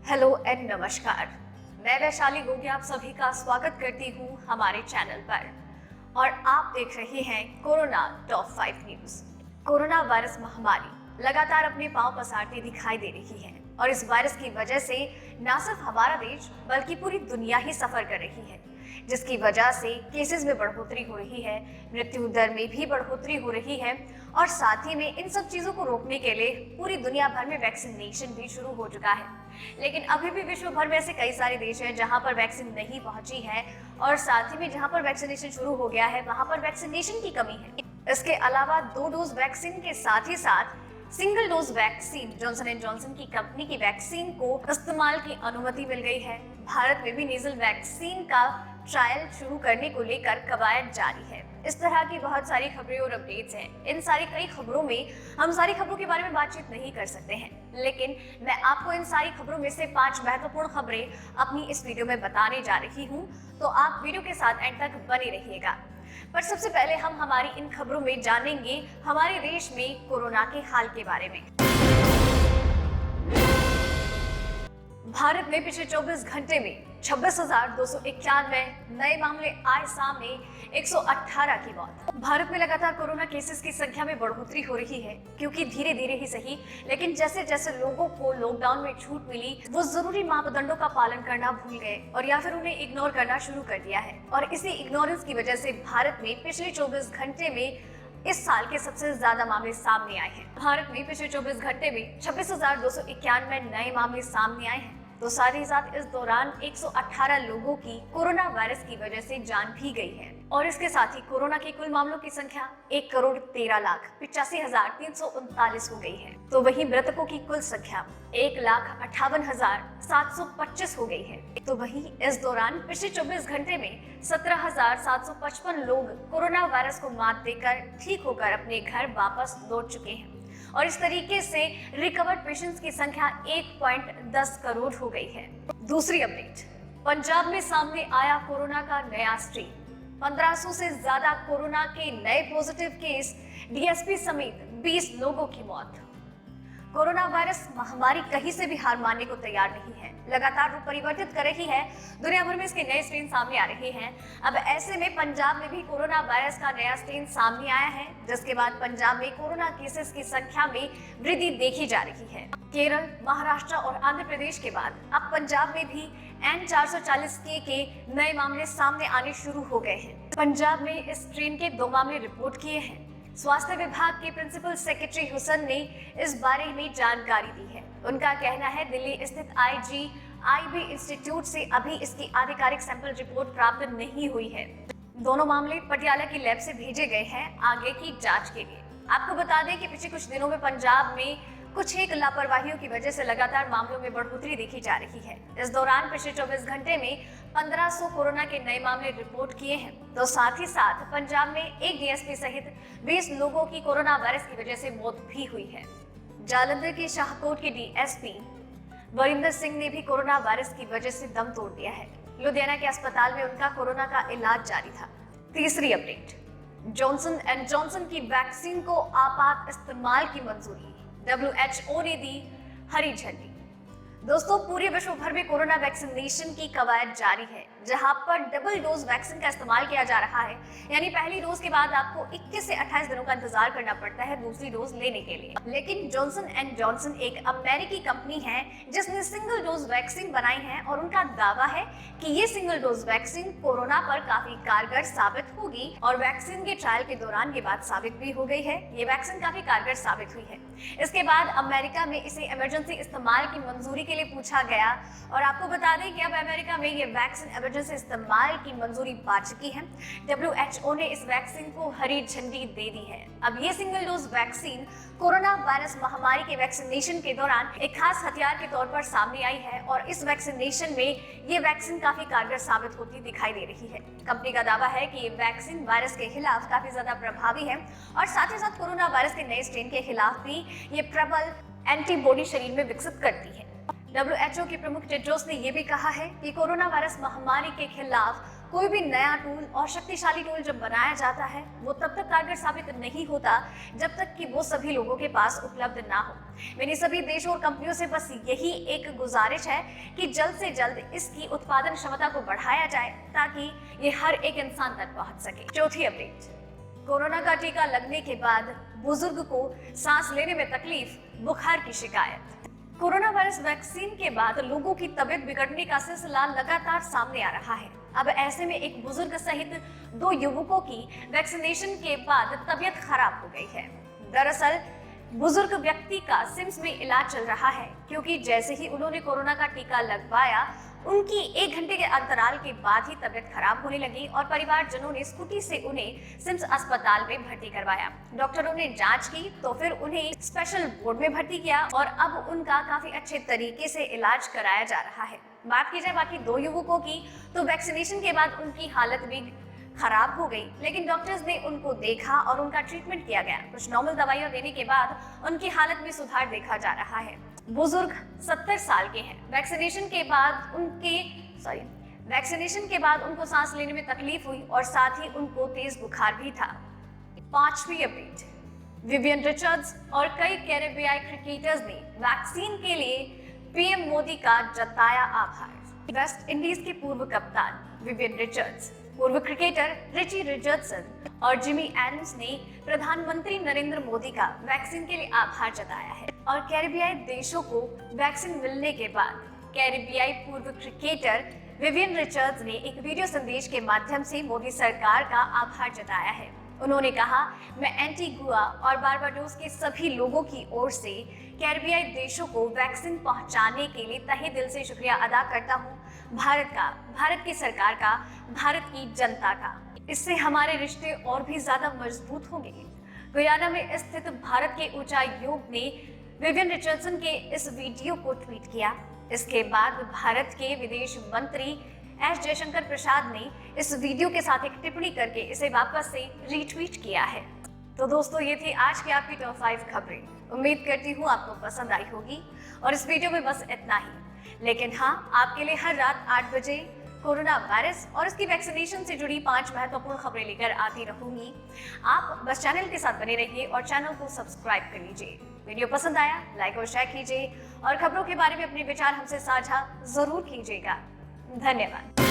Hello and नमस्कार। मैं वैशाली गोगी आप सभी का स्वागत करती हूँ हमारे चैनल पर और आप देख रहे हैं corona top 5 news. Corona virus महामारी लगातार अपने पांव पसारती दिखाई दे रही है और इस वायरस की वजह से न सिर्फ हमारा देश बल्कि पूरी दुनिया ही सफर कर रही है, जिसकी वजह से केसेस में बढ़ोतरी हो रही है, मृत्यु दर में भी बढ़ोतरी हो रही है और साथ ही में इन सब चीजों को रोकने के लिए पूरी दुनिया भर में वैक्सीनेशन भी शुरू हो चुका है। लेकिन अभी भी विश्व भर में ऐसे कई सारे देश हैं जहां पर वैक्सीन नहीं पहुंची है और साथ ही में जहां पर वैक्सीनेशन शुरू हो गया है वहां पर वैक्सीनेशन की कमी है। इसके अलावा 2 डोज वैक्सीन के साथ ही साथ single dose vaccine Johnson and Johnson की कंपनी की वैक्सीन को इस्तेमाल की अनुमति मिल गई है। भारत में भी नेजल वैक्सीन का ट्रायल शुरू करने को लेकर कवायद जारी है। इस तरह की बहुत सारी खबरें और अपडेट्स हैं। इन सारी कई खबरों में हम सारी खबरों के बारे में बातचीत नहीं कर सकते हैं, लेकिन मैं आपको इन सारी खबरों में से 5 महत्वपूर्ण खबरें अपनी इस वीडियो में बताने जा रही हूँ, तो आप वीडियो के साथ एंड तक बने रहिएगा। पर सबसे पहले हम हमारी इन खबरों में जानेंगे हमारे देश में कोरोना के हाल के बारे में। भारत में पिछले 24 घंटे में 26,291 नए मामले आए सामने, 118 की मौत। भारत में लगातार कोरोना केसेस की संख्या में बढ़ोतरी हो रही है, क्योंकि धीरे धीरे ही सही लेकिन जैसे जैसे लोगों को लॉकडाउन में छूट मिली वो जरूरी मापदंडों का पालन करना भूल गए और या फिर उन्हें इग्नोर करना शुरू कर दिया है। और इसी इग्नोरेंस की वजह से भारत में पिछले 24 घंटे में इस साल के सबसे ज्यादा मामले सामने आए हैं। भारत में पिछले 24 घंटे में 26,291 नए मामले सामने आए हैं, तो साथ ही साथ इस दौरान 118 लोगों की कोरोना वायरस की वजह से जान भी गई है और इसके साथ ही कोरोना के कुल मामलों की संख्या 1,13,85,339 हो गई है। तो वहीं मृतकों की कुल संख्या 1,58,725 हो गई है। तो वहीं इस दौरान पिछले 24 घंटे में 17,755 लोग कोरोना वायरस को मात देकर ठीक होकर अपने घर वापस लौट चुके हैं और इस तरीके से रिकवर्ड पेशेंट्स की संख्या 1.10 करोड़ हो गई है। दूसरी अपडेट, पंजाब में सामने आया कोरोना का नया स्ट्रेन। 1500 से ज्यादा कोरोना के नए पॉजिटिव केस, डीएसपी समेत 20 लोगों की मौत। कोरोना वायरस महामारी कहीं से भी हार मानने को तैयार नहीं है, लगातार रूप परिवर्तित कर रही है। दुनिया भर में इसके नए स्ट्रेन सामने आ रहे हैं। अब ऐसे में पंजाब में भी कोरोना वायरस का नया स्ट्रेन सामने आया है, जिसके बाद पंजाब में कोरोना केसेस की संख्या में वृद्धि देखी जा रही है। केरल, महाराष्ट्र और आंध्र प्रदेश के बाद अब पंजाब में भी N440K के नए मामले सामने आने शुरू हो गए हैं। पंजाब में इस स्ट्रेन के 2 मामले रिपोर्ट किए हैं। स्वास्थ्य विभाग के प्रिंसिपल सेक्रेटरी हुसैन ने इस बारे में जानकारी दी है। उनका कहना है दिल्ली स्थित IGIB इंस्टीट्यूट से अभी इसकी आधिकारिक सैंपल रिपोर्ट प्राप्त नहीं हुई है। दोनों मामले पटियाला की लैब से भेजे गए हैं आगे की जांच के लिए। आपको बता दें कि पिछले कुछ दिनों में पंजाब में कुछ एक लापरवाहियों की वजह से लगातार मामलों में बढ़ोतरी देखी जा रही है। इस दौरान पिछले 24 घंटे में 1500 कोरोना के नए मामले रिपोर्ट किए हैं, तो साथ ही साथ पंजाब में एक डीएसपी सहित 20 लोगों की कोरोना वायरस की वजह से मौत भी हुई है। जालंधर के शाहकोट के डीएसपी वरिंदर सिंह ने भी कोरोना वायरस की वजह से दम तोड़ दिया है। लुधियाना के अस्पताल में उनका कोरोना का इलाज जारी था। तीसरी अपडेट, जॉनसन एंड जॉनसन की वैक्सीन को आपात इस्तेमाल की मंजूरी, WHO ने दी हरी झंडी। दोस्तों, पूरे विश्व भर में कोरोना वैक्सीनेशन की कवायद जारी है, जहां पर डबल डोज वैक्सीन का इस्तेमाल किया जा रहा है। यानी पहली डोज के बाद आपको 21 से 28 दिनों का इंतजार करना पड़ता है दूसरी डोज लेने के लिए। लेकिन जॉनसन एंड जॉनसन एक अमेरिकी कंपनी है जिसने सिंगल डोज वैक्सीन बनाई है और उनका दावा है कि ये सिंगल डोज वैक्सीन कोरोना पर काफी कारगर साबित होगी और वैक्सीन के ट्रायल के दौरान ये बात साबित भी हो गई है। ये वैक्सीन काफी कारगर साबित हुई है। इसके बाद अमेरिका में इसे इमरजेंसी इस्तेमाल की मंजूरी के लिए पूछा गया और आपको बता दें कि अब अमेरिका में ये वैक्सीन इमरजेंसी इस्तेमाल की मंजूरी पा चुकी है। WHO ने इस वैक्सीन को हरी झंडी दे दी है। अब ये single dose vaccine corona virus महामारी के वैक्सीनेशन के दौरान एक खास हथियार के तौर पर सामने आई है और इस वैक्सीनेशन में ये वैक्सीन काफी कारगर साबित होती दिखाई दे रही है। कंपनी का दावा है कि ये वैक्सीन वायरस के खिलाफ काफी ज्यादा प्रभावी है और साथ ही साथ कोरोना वायरस के नए स्ट्रेन के खिलाफ भी ये प्रबल एंटीबॉडी शरीर में विकसित करती है। WHO के प्रमुख टेड्रोस ने यह भी कहा है कि कोरोना वायरस महामारी के खिलाफ कोई भी नया टूल और शक्तिशाली टूल जब बनाया जाता है वो तब तक कारगर साबित नहीं होता जब तक कि वो सभी लोगों के पास उपलब्ध ना हो। मेरी सभी देशों और कंपनियों से बस यही एक गुजारिश है कि जल्द से जल्द इसकी उत्पादन क्षमता को बढ़ाया जाए ताकि ये हर एक इंसान तक पहुंच सके। चौथी अपडेट, कोरोना का टीका लगने के बाद बुजुर्ग को सांस लेने में तकलीफ, बुखार की शिकायत। कोरोना वायरस वैक्सीन के बाद लोगों की तबीयत बिगड़ने का सिलसिला लगातार सामने आ रहा है। अब ऐसे में एक बुजुर्ग सहित 2 युवकों की वैक्सीनेशन के बाद तबीयत खराब हो गई है। दरअसल बुजुर्ग व्यक्ति का सिम्स में इलाज चल रहा है क्योंकि जैसे ही उन्होंने कोरोना का टीका लगवाया उनकी 1 घंटे के अंतराल के बाद ही तबीयत खराब होने लगी और परिवारजनों ने स्कूटी से उन्हें सिम्स अस्पताल में भर्ती करवाया। डॉक्टरों ने जांच की तो फिर उन्हें स्पेशल वार्ड में भर्ती किया और अब उनका काफी अच्छे तरीके से इलाज कराया जा रहा है। बात की जाए बाकी 2 युवकों की तो वैक्सीनेशन के बाद उनकी हालत भी खराब हो गई, लेकिन डॉक्टर्स ने उनको देखा और उनका ट्रीटमेंट किया गया। कुछ नॉर्मल दवाइयां देने के बाद उनकी हालत में सुधार देखा जा रहा है। बुजुर्ग 70 साल के हैं। वैक्सीनेशन के बाद उनको सांस लेने में तकलीफ हुई और साथ ही उनको तेज बुखार भी था। 5वीं अपडेट, विवियन रिचर्ड्स और कई कैरेबियाई क्रिकेटर्स ने वैक्सीन के लिए पीएम मोदी का जताया आभार। वेस्ट इंडीज के पूर्व कप्तान विवियन रिचर्ड्स, पूर्व क्रिकेटर रिची रिचर्डसन और जिमी एडम्स ने प्रधानमंत्री नरेंद्र मोदी का वैक्सीन के लिए आभार जताया है। और कैरेबियाई देशों को वैक्सीन मिलने के बाद कैरेबियाई पूर्व क्रिकेटर विवियन रिचर्ड्स ने एक वीडियो संदेश के माध्यम से मोदी सरकार का आभार जताया है। उन्होंने कहा, मैं एंटीगुआ और बारबाडोस के सभी लोगों की ओर से कैरेबियाई देशों को वैक्सीन पहुंचाने के लिए तहे दिल से शुक्रिया अदा करता हूं। भारत की सरकार का, भारत की जनता का। इससे हमारे रिश्ते और भी ज्यादा मजबूत होंगे। गुयाना में स्थित भारत के उच्चायोग ने विवियन रिचर्डसन के इस वीडियो को ट्वीट किया। इसके बाद भारत के विदेश मंत्री एस जयशंकर प्रसाद ने इस वीडियो के साथ एक टिप्पणी करके इसे वापस से रीट्वीट किया है। तो दोस्तों, ये थी आज की आपकी टॉप 5 खबरें। उम्मीद करती हूँ आपको पसंद आई होगी और इस वीडियो में बस इतना ही। लेकिन हाँ, आपके लिए हर रात 8 बजे कोरोना वायरस और इसकी वैक्सीनेशन से जुड़ी 5 महत्वपूर्ण खबरें लेकर आती रहूंगी। आप बस चैनल के साथ बने रहिए और चैनल को सब्सक्राइब कर लीजिए। वीडियो पसंद आया लाइक और शेयर कीजिए और खबरों के बारे में अपने विचार हमसे साझा जरूर कीजिएगा। धन्यवाद।